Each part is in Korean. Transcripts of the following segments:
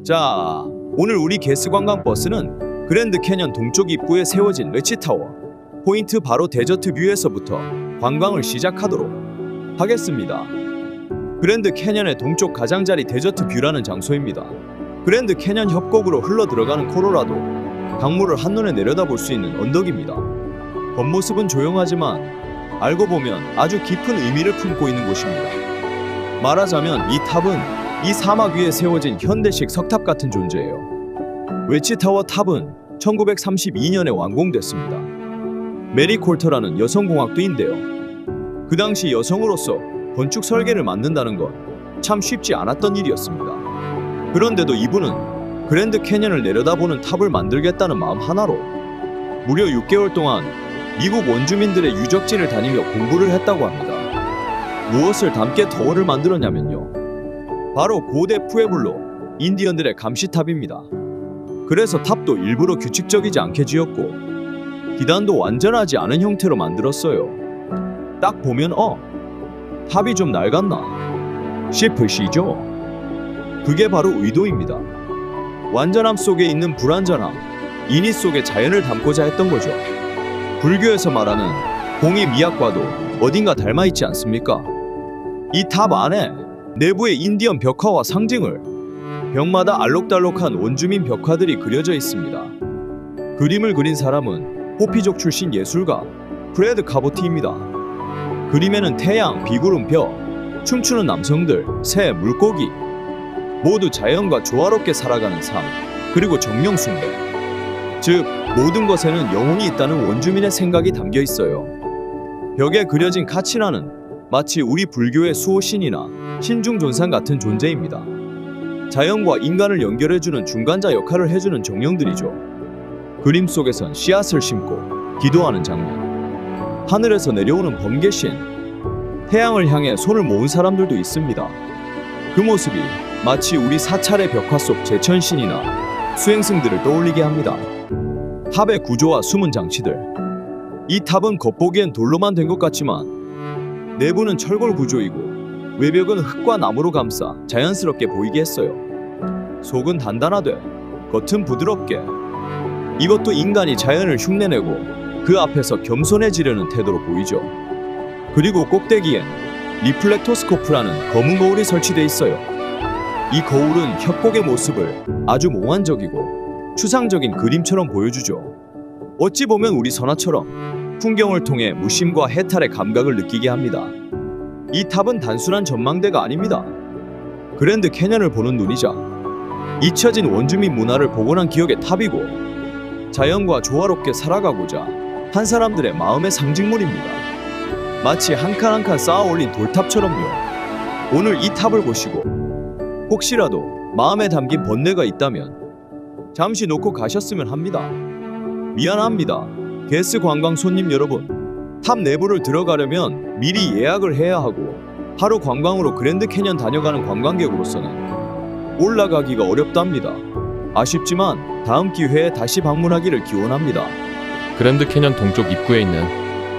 자, 오늘 우리 게스 관광 버스는 그랜드 캐년 동쪽 입구에 세워진 레치타워 포인트 바로 데저트 뷰에서부터 관광을 시작하도록 하겠습니다. 그랜드 캐년의 동쪽 가장자리 데저트 뷰라는 장소입니다. 그랜드 캐년 협곡으로 흘러 들어가는 콜로라도 강물을 한눈에 내려다볼 수 있는 언덕입니다. 겉모습은 조용하지만 알고 보면 아주 깊은 의미를 품고 있는 곳입니다. 말하자면 이 탑은 이 사막 위에 세워진 현대식 석탑 같은 존재예요. 웨치타워 탑은 1932년에 완공됐습니다. 메리 콜터라는 여성공학도인데요. 그 당시 여성으로서 건축 설계를 맡는다는 건 참 쉽지 않았던 일이었습니다. 그런데도 이분은 그랜드 캐년을 내려다보는 탑을 만들겠다는 마음 하나로 무려 6개월 동안 미국 원주민들의 유적지를 다니며 공부를 했다고 합니다. 무엇을 담게 터워를 만들었냐면요, 바로 고대 푸에블로 인디언들의 감시탑입니다. 그래서 탑도 일부러 규칙적이지 않게 지었고 기단도 완전하지 않은 형태로 만들었어요. 딱 보면 탑이 좀 낡았나 싶으시죠? 그게 바로 의도입니다. 완전함 속에 있는 불완전함, 인위 속에 자연을 담고자 했던 거죠. 불교에서 말하는 공의 미학과도 어딘가 닮아있지 않습니까? 이 탑 안에 내부의 인디언 벽화와 상징을 벽마다 알록달록한 원주민 벽화들이 그려져 있습니다. 그림을 그린 사람은 호피족 출신 예술가 프레드 카보티입니다. 그림에는 태양, 비구름표, 춤추는 남성들, 새, 물고기 모두 자연과 조화롭게 살아가는 삶, 그리고 정령 숭배, 즉 모든 것에는 영혼이 있다는 원주민의 생각이 담겨 있어요. 벽에 그려진 카치나는 마치 우리 불교의 수호신이나 신중존상 같은 존재입니다. 자연과 인간을 연결해주는 중간자 역할을 해주는 정령들이죠. 그림 속에선 씨앗을 심고 기도하는 장면, 하늘에서 내려오는 번개신, 태양을 향해 손을 모은 사람들도 있습니다. 그 모습이 마치 우리 사찰의 벽화 속 제천신이나 수행승들을 떠올리게 합니다. 탑의 구조와 숨은 장치들, 이 탑은 겉보기엔 돌로만 된 것 같지만 내부는 철골 구조이고 외벽은 흙과 나무로 감싸 자연스럽게 보이게 했어요. 속은 단단하되 겉은 부드럽게, 이것도 인간이 자연을 흉내내고 그 앞에서 겸손해지려는 태도로 보이죠. 그리고 꼭대기엔 리플렉토스코프라는 검은 거울이 설치돼 있어요. 이 거울은 협곡의 모습을 아주 몽환적이고 추상적인 그림처럼 보여주죠. 어찌 보면 우리 선화처럼 풍경을 통해 무심과 해탈의 감각을 느끼게 합니다. 이 탑은 단순한 전망대가 아닙니다. 그랜드 캐년을 보는 눈이자 잊혀진 원주민 문화를 복원한 기억의 탑이고 자연과 조화롭게 살아가고자 한 사람들의 마음의 상징물입니다. 마치 한 칸 한 칸 쌓아 올린 돌탑처럼요. 오늘 이 탑을 보시고 혹시라도 마음에 담긴 번뇌가 있다면 잠시 놓고 가셨으면 합니다. 미안합니다. 게스 관광 손님 여러분, 탑 내부를 들어가려면 미리 예약을 해야 하고 하루 관광으로 그랜드 캐년 다녀가는 관광객으로서는 올라가기가 어렵답니다. 아쉽지만 다음 기회에 다시 방문하기를 기원합니다. 그랜드 캐년 동쪽 입구에 있는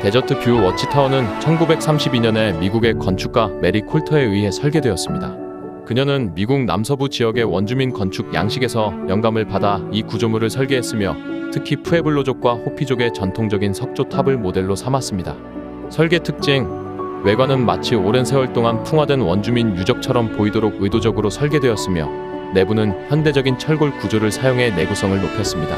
데저트 뷰 워치타워는 1932년에 미국의 건축가 메리 콜터에 의해 설계되었습니다. 그녀는 미국 남서부 지역의 원주민 건축 양식에서 영감을 받아 이 구조물을 설계했으며 특히 푸에블로족과 호피족의 전통적인 석조탑을 모델로 삼았습니다. 설계 특징, 외관은 마치 오랜 세월 동안 풍화된 원주민 유적처럼 보이도록 의도적으로 설계되었으며 내부는 현대적인 철골 구조를 사용해 내구성을 높였습니다.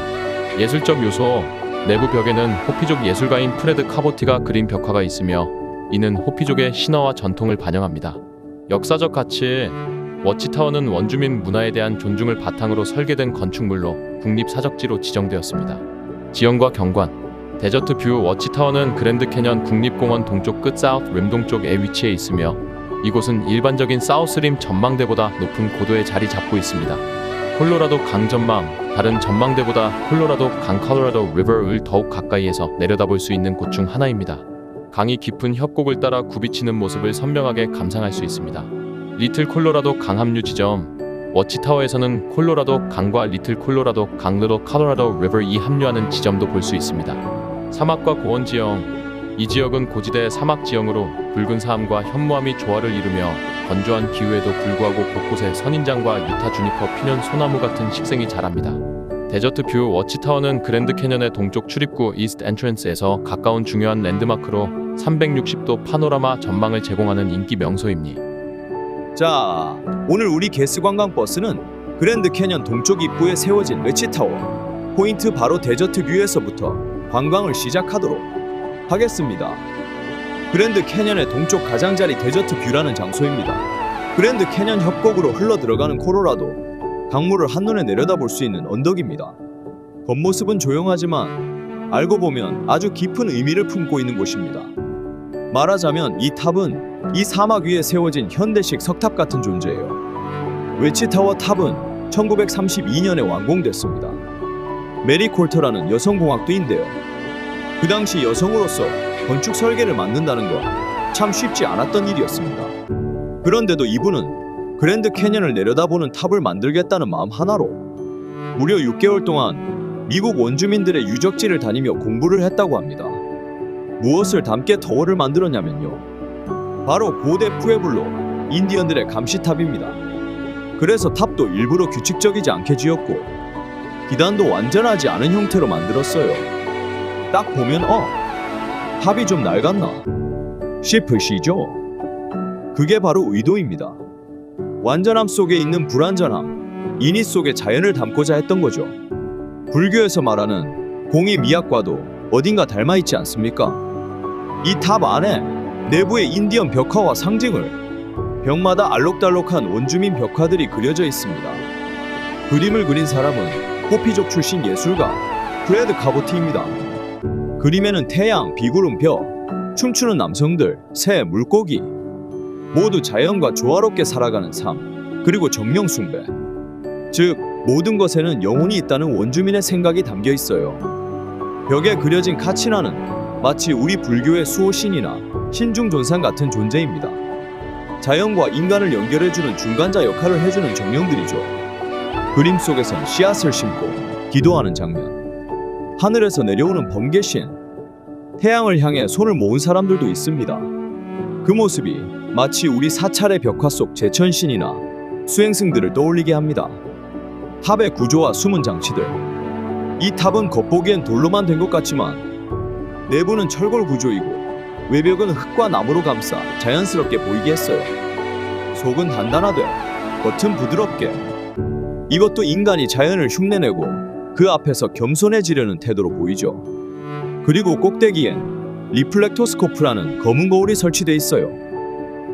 예술적 요소, 내부 벽에는 호피족 예술가인 프레드 카보티가 그린 벽화가 있으며 이는 호피족의 신화와 전통을 반영합니다. 역사적 가치, 워치타워는 원주민 문화에 대한 존중을 바탕으로 설계된 건축물로 국립사적지로 지정되었습니다. 지형과 경관, 데저트 뷰 워치타워는 그랜드 캐년 국립공원 동쪽 끝 사우스 림 동쪽에 위치해 있으며 이곳은 일반적인 사우스 림 전망대보다 높은 고도에 자리 잡고 있습니다. 콜로라도 강 전망, 다른 전망대보다 콜로라도 강 콜로라도 리버를 더욱 가까이에서 내려다볼 수 있는 곳 중 하나입니다. 강이 깊은 협곡을 따라 굽이치는 모습을 선명하게 감상할 수 있습니다. 리틀 콜로라도 강 합류 지점, 워치타워에서는 콜로라도 강과 리틀 콜로라도 강 리틀 콜로라도 리버이 합류하는 지점도 볼 수 있습니다. 사막과 고원 지형, 이 지역은 고지대 사막 지형으로 붉은 사암과 현무암이 조화를 이루며 건조한 기후에도 불구하고 곳곳에 선인장과 유타 주니퍼 피년 소나무 같은 식생이 자랍니다. 데저트 뷰 워치타워는 그랜드 캐년의 동쪽 출입구 이스트 엔트런스에서 가까운 중요한 랜드마크로 360도 파노라마 전망을 제공하는 인기 명소입니다. 자, 오늘 우리 게스 관광 버스는 그랜드 캐년 동쪽 입구에 세워진 레치타워 포인트 바로 데저트 뷰에서부터 관광을 시작하도록 하겠습니다. 그랜드 캐년의 동쪽 가장자리 데저트 뷰라는 장소입니다. 그랜드 캐년 협곡으로 흘러 들어가는 콜로라도 강물을 한눈에 내려다볼 수 있는 언덕입니다. 겉모습은 조용하지만 알고 보면 아주 깊은 의미를 품고 있는 곳입니다. 말하자면 이 탑은 이 사막 위에 세워진 현대식 석탑 같은 존재예요. 웨치타워 탑은 1932년에 완공됐습니다. 메리 콜터라는 여성공학도인데요. 그 당시 여성으로서 건축 설계를 맡는다는 건 참 쉽지 않았던 일이었습니다. 그런데도 이분은 그랜드 캐년을 내려다보는 탑을 만들겠다는 마음 하나로 무려 6개월 동안 미국 원주민들의 유적지를 다니며 공부를 했다고 합니다. 무엇을 담게 터워를 만들었냐면요, 바로 고대 푸에블로 인디언들의 감시탑입니다. 그래서 탑도 일부러 규칙적이지 않게 지었고 기단도 완전하지 않은 형태로 만들었어요. 딱 보면 탑이 좀 낡았나 싶으시죠? 그게 바로 의도입니다. 완전함 속에 있는 불완전함, 인위 속에 자연을 담고자 했던 거죠. 불교에서 말하는 공의 미학과도 어딘가 닮아있지 않습니까? 이 탑 안에 내부의 인디언 벽화와 상징을 벽마다 알록달록한 원주민 벽화들이 그려져 있습니다. 그림을 그린 사람은 호피족 출신 예술가 프레드 카보티입니다. 그림에는 태양, 비구름표, 춤추는 남성들, 새, 물고기 모두 자연과 조화롭게 살아가는 삶, 그리고 정령 숭배, 즉 모든 것에는 영혼이 있다는 원주민의 생각이 담겨 있어요. 벽에 그려진 카치나는 마치 우리 불교의 수호신이나 신중존상 같은 존재입니다. 자연과 인간을 연결해주는 중간자 역할을 해주는 정령들이죠. 그림 속에선 씨앗을 심고 기도하는 장면, 하늘에서 내려오는 번개신, 태양을 향해 손을 모은 사람들도 있습니다. 그 모습이 마치 우리 사찰의 벽화 속 제천신이나 수행승들을 떠올리게 합니다. 탑의 구조와 숨은 장치들, 이 탑은 겉보기엔 돌로만 된 것 같지만 내부는 철골 구조이고 외벽은 흙과 나무로 감싸 자연스럽게 보이게 했어요. 속은 단단하되 겉은 부드럽게, 이것도 인간이 자연을 흉내내고 그 앞에서 겸손해지려는 태도로 보이죠. 그리고 꼭대기엔 리플렉토스코프라는 검은 거울이 설치돼 있어요.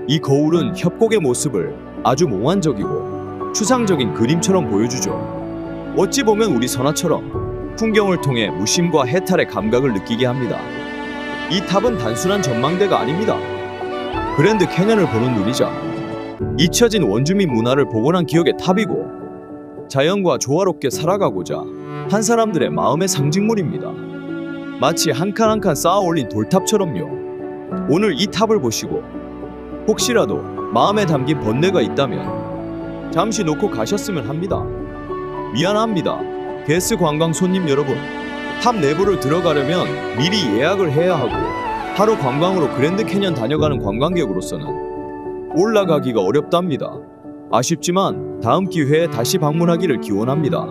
이 거울은 협곡의 모습을 아주 몽환적이고 추상적인 그림처럼 보여주죠. 어찌 보면 우리 선화처럼 풍경을 통해 무심과 해탈의 감각을 느끼게 합니다. 이 탑은 단순한 전망대가 아닙니다. 그랜드 캐년을 보는 눈이자 잊혀진 원주민 문화를 복원한 기억의 탑이고 자연과 조화롭게 살아가고자 한 사람들의 마음의 상징물입니다. 마치 한 칸 한 칸 쌓아 올린 돌탑처럼요. 오늘 이 탑을 보시고 혹시라도 마음에 담긴 번뇌가 있다면 잠시 놓고 가셨으면 합니다. 미안합니다. 게스 관광 손님 여러분, 탑 내부를 들어가려면 미리 예약을 해야 하고 하루 관광으로 그랜드 캐년 다녀가는 관광객으로서는 올라가기가 어렵답니다. 아쉽지만 다음 기회에 다시 방문하기를 기원합니다.